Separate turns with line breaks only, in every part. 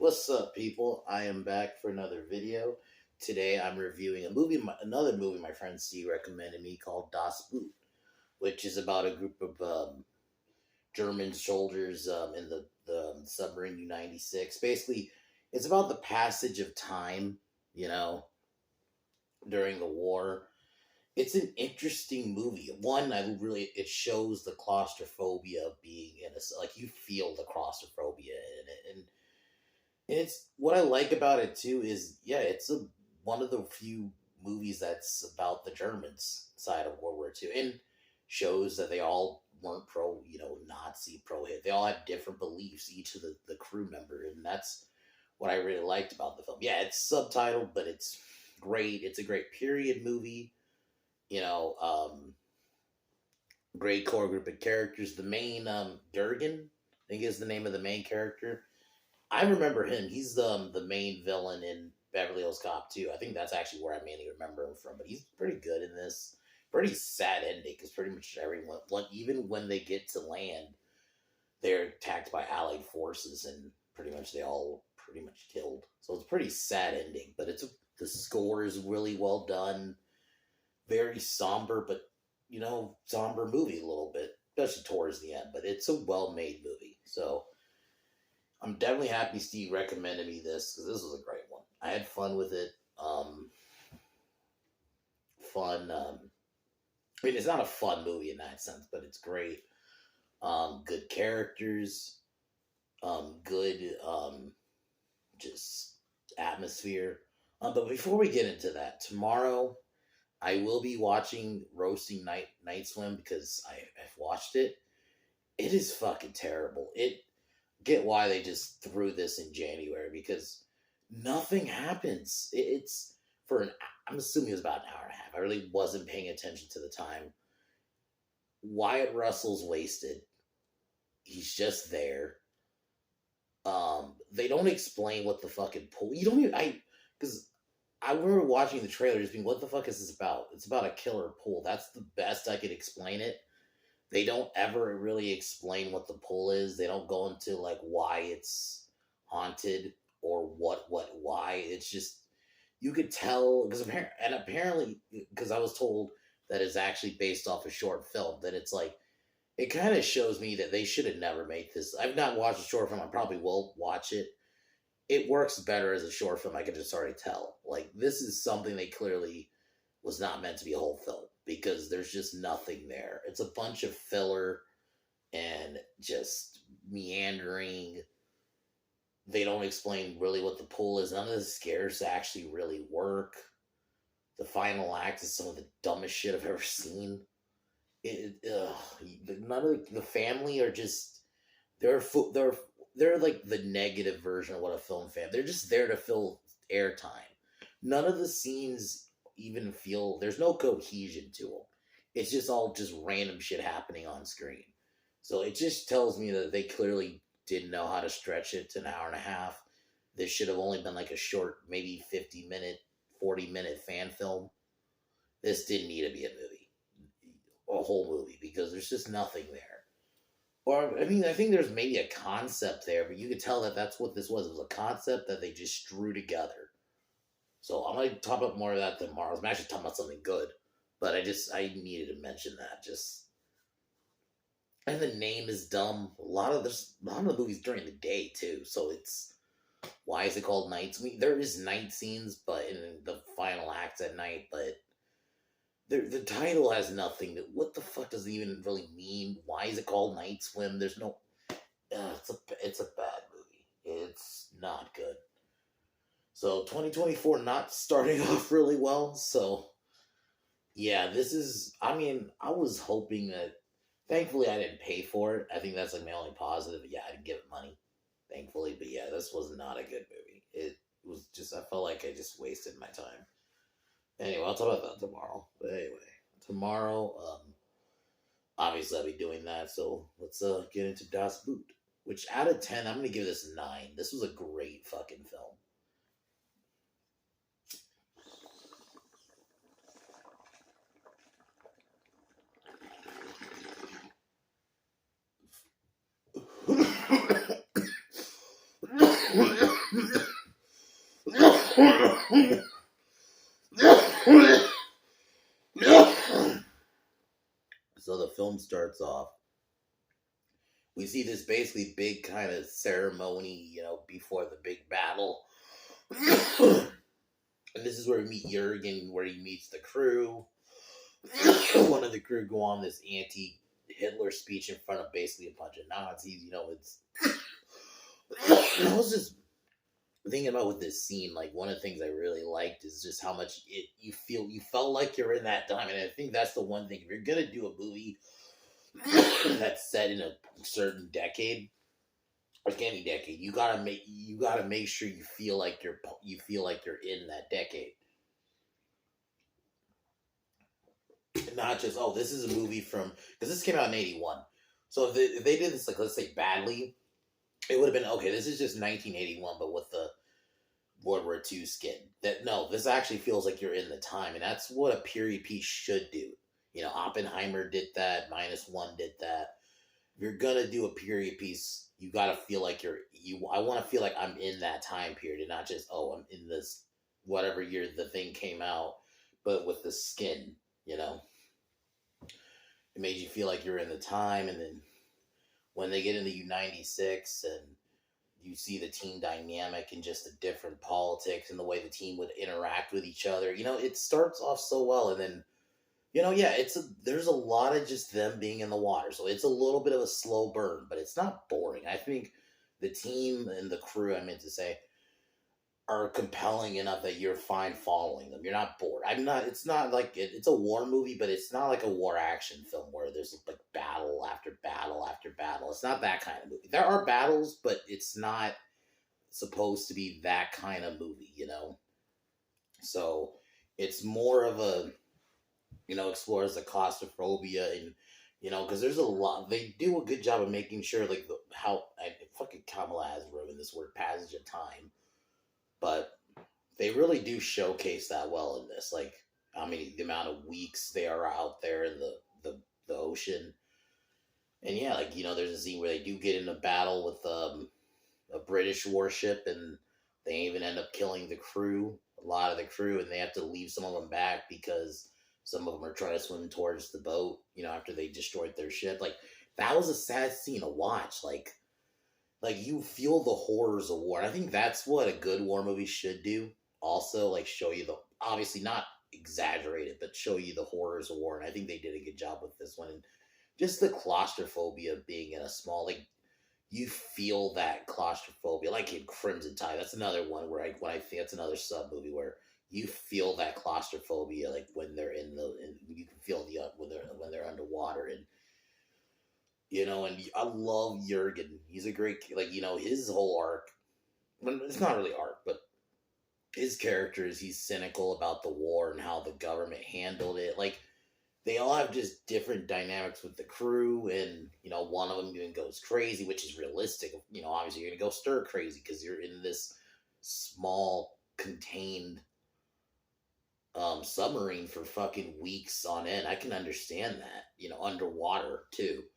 What's up, people? I am back for another video. Today, I'm reviewing a movie, another movie my friend Steve recommended me called Das Boot, which is about a group of German soldiers in the submarine U-96. Basically, it's about the passage of time, you know, during the war. It's an interesting movie. One, it shows the claustrophobia of being in a like you feel the claustrophobia in it, and it's what I like about it too is it's one of the few movies that's about the Germans side of World War II and shows that they all weren't Nazi pro hit. They all had different beliefs, each of the crew member, and that's what I really liked about the film. Yeah, it's subtitled, but it's great. It's a great period movie. You know, great core group of characters. The main Durgan, I think is the name of the main character. I remember him. He's the main villain in Beverly Hills Cop 2. I think that's actually where I mainly remember him from. But he's pretty good in this. Pretty sad ending because pretty much everyone, like, even when they get to land, they're attacked by Allied forces and pretty much they all pretty much killed. So it's a pretty sad ending. But the score is really well done. Very somber, but somber movie a little bit, especially towards the end. But it's a well made movie. So I'm definitely happy Steve recommended me this because this was a great one. I had fun with it. Fun. I mean, it's not a fun movie in that sense, but it's great. Good characters. Good. Just atmosphere. But before we get into that, tomorrow I will be watching Roasting Night Swim because I've watched it. It is fucking terrible. It get why they just threw this in January because nothing happens. It's for I'm assuming it was about an hour and a half. I really wasn't paying attention to the time. Wyatt Russell's wasted. He's just there. They don't explain what the fucking pull. You don't even because I remember watching the trailer just being, what the fuck is this about? It's about a killer pool. That's the best I could explain it. They don't ever really explain what the pool is. They don't go into like why it's haunted or why. It's just you could tell because apparently because I was told that it's actually based off a short film. That it's like it kind of shows me that they should have never made this. I've not watched a short film. I probably will watch it. It works better as a short film. I can just already tell. Like this is something they clearly was not meant to be a whole film because there's just nothing there. It's a bunch of filler and just meandering. They don't explain really what the pool is. None of the scares actually really work. The final act is some of the dumbest shit I've ever seen. None of the family are just they're like the negative version of what a film fan. They're just there to fill airtime. None of the scenes even feel there's no cohesion to them. It's just all just random shit happening on screen. So it just tells me that they clearly didn't know how to stretch it to an hour and a half. This should have only been like a short, maybe 50-minute, 40-minute fan film. This didn't need to be a movie, a whole movie, because there's just nothing there. Or, I mean, I think there's maybe a concept there, but you could tell that that's what this was. It was a concept that they just drew together. So I'm going to talk about more of that tomorrow. I'm actually talking about something good, but I needed to mention that. And the name is dumb. A lot of the movies during the day too. So why is it called Nights? I mean, there is night scenes, but in the final acts at night, but the title has nothing. What the fuck does it even really mean? Why is it called Night Swim? There's no. It's a bad movie. It's not good. So 2024 not starting off really well. So yeah, this is. I mean, I was hoping that. Thankfully, I didn't pay for it. I think that's like my only positive. Yeah, I didn't give it money, thankfully. But yeah, this was not a good movie. It was just. I felt like I just wasted my time. Anyway, I'll talk about that tomorrow. But anyway, tomorrow, obviously I'll be doing that. So let's get into Das Boot. Which out of 10, I'm gonna give this a 9. This was a great fucking film. film starts off, we see this basically big kind of ceremony, before the big battle. And this is where we meet Jurgen, where he meets the crew. One of the crew go on this anti-Hitler speech in front of basically a bunch of Nazis. It's. I was just thinking about with this scene, like one of the things I really liked is just how much you felt like you're in that time, and I think that's the one thing. If you're gonna do a movie that's set in a certain decade, like any decade, you gotta make sure you feel like you're in that decade. Not just, oh, this is a movie from, because this came out in 81. So if they did this, like, let's say badly, it would have been, okay, this is just 1981, but with the World War II skin. No, this actually feels like you're in the time, and that's what a period piece should do. Oppenheimer did that, -1 did that. If you're gonna do a period piece, you gotta feel like I want to feel like I'm in that time period, and not just, oh, I'm in this whatever year the thing came out, but with the skin. It made you feel like you're in the time, and then when they get into U-96 and you see the team dynamic and just the different politics and the way the team would interact with each other, it starts off so well, and then, yeah, there's a lot of just them being in the water, so it's a little bit of a slow burn, but it's not boring. I think the team and the crew, I meant to say, are compelling enough that you're fine following them. You're not bored. It's not like it's a war movie, but it's not like a war action film where there's like battle after battle after battle. It's not that kind of movie. There are battles, but it's not supposed to be that kind of movie, So it's more of a, explores the claustrophobia and, because there's a lot, they do a good job of making sure, like, fucking Kamala has ruined this word, passage of time. But they really do showcase that well in this. Like, the amount of weeks they are out there in the ocean. And yeah, like, there's a scene where they do get in a battle with a British warship, and they even end up killing a lot of the crew, and they have to leave some of them back because some of them are trying to swim towards the boat, after they destroyed their ship. Like, that was a sad scene to watch. Like, you feel the horrors of war. And I think that's what a good war movie should do. Also, like, show you obviously not exaggerate it, but show you the horrors of war. And I think they did a good job with this one. And just the claustrophobia of being in a small, like, you feel that claustrophobia, like in Crimson Tide. That's another one where I think that's another sub movie where you feel that claustrophobia, like when they're you can feel when they're underwater. And and I love Jurgen. He's a great, like, his whole arc. It's not really arc, but his character is he's cynical about the war and how the government handled it. Like, they all have just different dynamics with the crew, and one of them even goes crazy, which is realistic. Obviously you're gonna go stir crazy because you're in this small, contained submarine for fucking weeks on end. I can understand that, underwater too.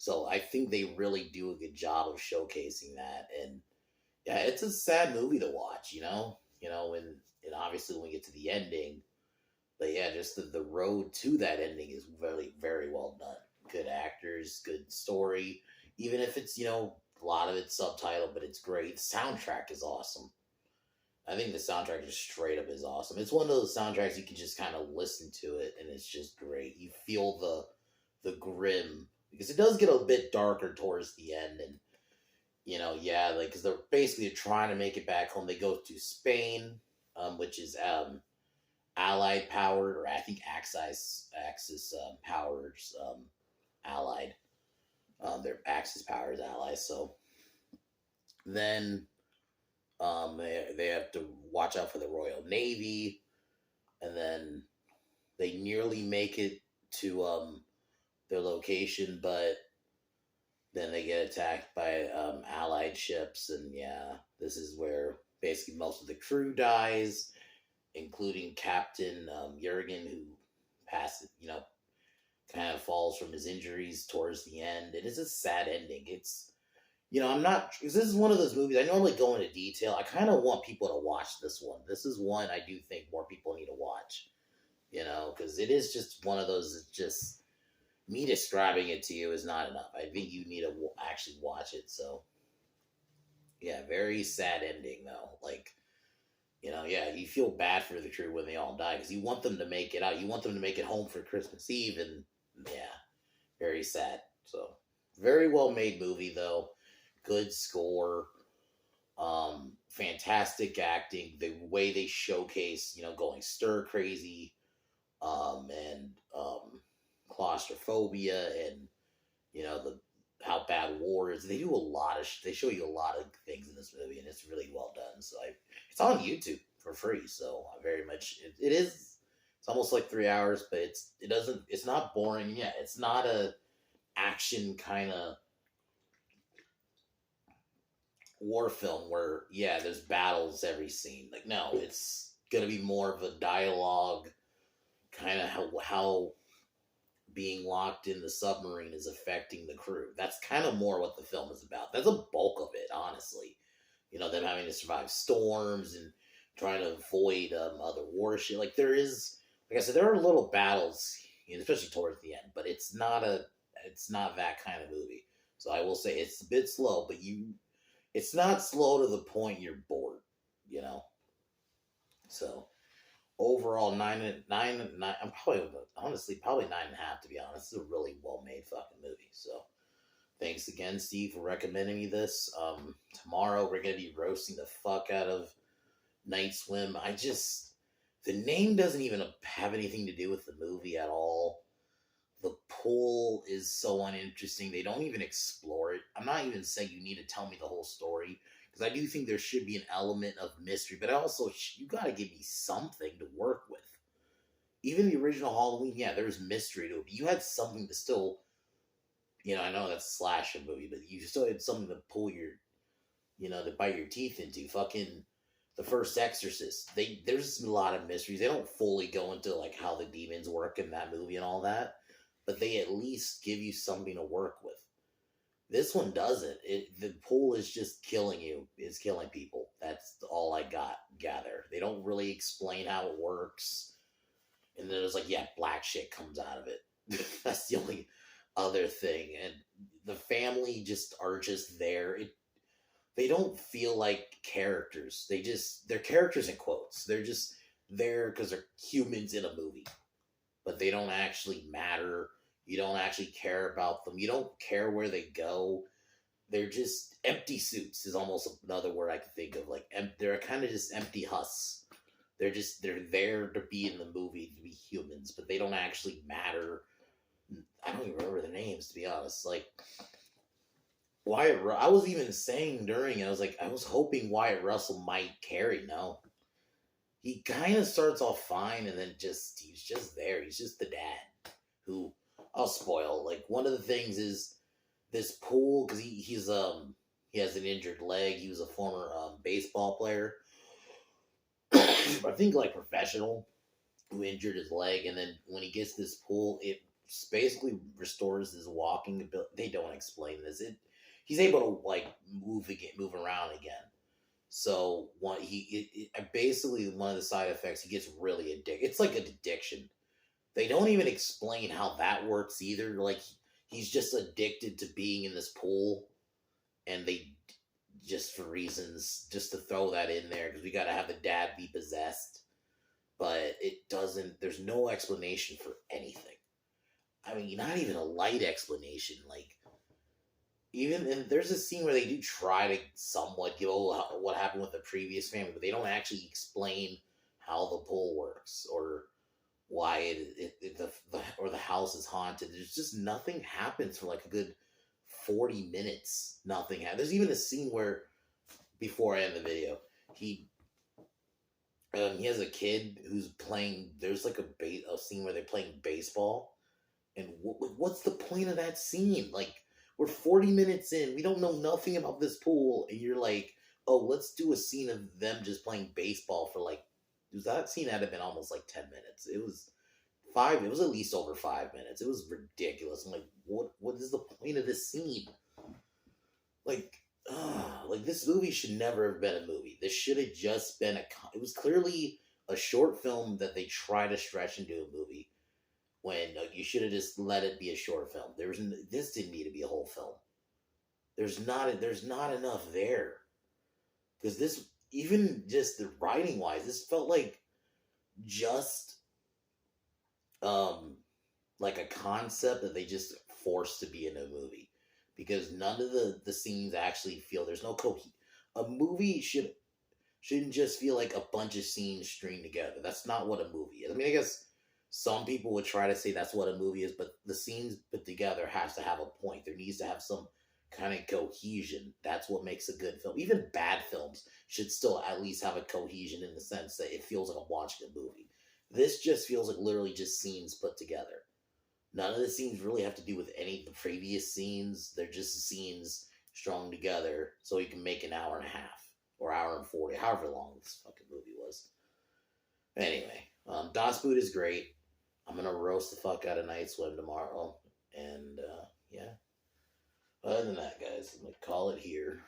So I think they really do a good job of showcasing that, and yeah, it's a sad movie to watch, and obviously when we get to the ending, but yeah, just the road to that ending is very, very well done. Good actors, good story, even if it's a lot of it's subtitled, but it's great. The soundtrack is awesome. I think the soundtrack just straight up is awesome. It's one of those soundtracks you can just kind of listen to it, and it's just great. You feel the grim, because it does get a bit darker towards the end, and yeah, like, because they're basically trying to make it back home. They go to Spain, which is Allied powered, or I think Axis powers Allied. They're Axis powers allies. So then they have to watch out for the Royal Navy, and then they nearly make it to their location, but then they get attacked by Allied ships, and yeah, this is where basically most of the crew dies, including Captain Jurgen, who passes, kind of falls from his injuries towards the end, and it's a sad ending. It's, I'm not, because this is one of those movies, I normally go into detail. I kind of want people to watch this one. This is one I do think more people need to watch, because it is just one of those, it's just, Me describing it to you is not enough. I think you need to actually watch it. So yeah, very sad ending though. Like, yeah, you feel bad for the crew when they all die because you want them to make it out. You want them to make it home for Christmas Eve, and yeah, very sad. So very well made movie though. Good score. Fantastic acting. The way they showcase, going stir crazy, and claustrophobia, and the how bad war is. They do a lot of. They show you a lot of things in this movie, and it's really well done. So it's on YouTube for free. So I very much it is. It's almost like 3 hours, but it doesn't. It's not boring. Yeah, it's not a action kind of war film where there's battles every scene. Like no, it's gonna be more of a dialogue kind of how being locked in the submarine is affecting the crew. That's kind of more what the film is about. That's a bulk of it, honestly. Them having to survive storms and trying to avoid other warships. Like like I said, there are little battles, especially towards the end, but it's not that kind of movie. So I will say it's a bit slow, but it's not slow to the point you're bored, you know. So overall, nine. I'm probably honestly probably 9.5 to be honest. It's a really well made fucking movie. So thanks again, Steve, for recommending me this. Tomorrow we're gonna be roasting the fuck out of Night Swim. The name doesn't even have anything to do with the movie at all. The pool is so uninteresting. They don't even explore it. I'm not even saying you need to tell me the whole story because I do think there should be an element of mystery, but also you got to give me something to work with. Even the original Halloween, yeah, there's mystery to it. But you had something to still, I know that's a slasher movie, but you still had something to pull to bite your teeth into. Fucking the first Exorcist. There's a lot of mysteries. They don't fully go into like how the demons work in that movie and all that, but they at least give you something to work with. This one doesn't. The pool is just killing you. It's killing people. That's all I gather. They don't really explain how it works. And then it's like, yeah, black shit comes out of it. That's the only other thing. And the family are just there. They don't feel like characters. They're characters in quotes. They're just there because they're humans in a movie. But they don't actually matter. You don't actually care about them. You don't care where they go. They're just empty suits is almost another word I could think of. Like they're kind of just empty husks. They're there to be in the movie to be humans, but they don't actually matter. I don't even remember the names to be honest. Like Wyatt, I was even saying during it, I was hoping Wyatt Russell might carry. No, he kind of starts off fine, and then he's just there. He's just the dad who I'll spoil. Like one of the things is this pool because he has an injured leg. He was a former baseball player, I think like professional, who injured his leg, and then when he gets this pool, it basically restores his walking ability. They don't explain this. He's able to like move around again. So basically one of the side effects, he gets really addicted. It's like an addiction. They don't even explain how that works either. Like he's just addicted to being in this pool, and they just for reasons just to throw that in there because we got to have the dad be possessed, but it doesn't. There's no explanation for anything. I mean, not even a light explanation. Like and there's a scene where they do try to somewhat give what happened with the previous family, but they don't actually explain how the pool works or why the house is haunted. There's just nothing happens for like a good 40 minutes. Nothing happens. There's even a scene where before I end the video, he has a kid who's playing. There's like a scene where they're playing baseball, and what's the point of that scene? Like we're 40 minutes in, we don't know nothing about this pool, and you're like, oh, let's do a scene of them just playing baseball for like. That scene had been almost like 10 minutes. It was at least over 5 minutes. It was ridiculous. I'm like, what is the point of this scene? Like this movie should never have been a movie. This should have just been it was clearly a short film that they try to stretch into a movie. when you should have just let it be a short film. This didn't need to be a whole film. There's not enough there because this, even just the writing wise, this felt just um like a concept that they just forced to be in a movie because none of the scenes actually feel, there's no a movie shouldn't just feel like a bunch of scenes stringed together. That's not what a movie is. I mean, I guess some people would try to say that's what a movie is, but the scenes put together has to have a point. There needs to have some kind of cohesion. That's what makes a good film. Even bad films should still at least have a cohesion in the sense that it feels like I'm watching a movie. This just feels like literally just scenes put together. None of the scenes really have to do with any of the previous scenes. They're just scenes strung together so you can make an hour and a half or hour and 40, however long this fucking movie was. Anyway, Das Boot is great. I'm gonna roast the fuck out of Night Swim tomorrow, and yeah. Other than that, guys, I'm gonna call it here.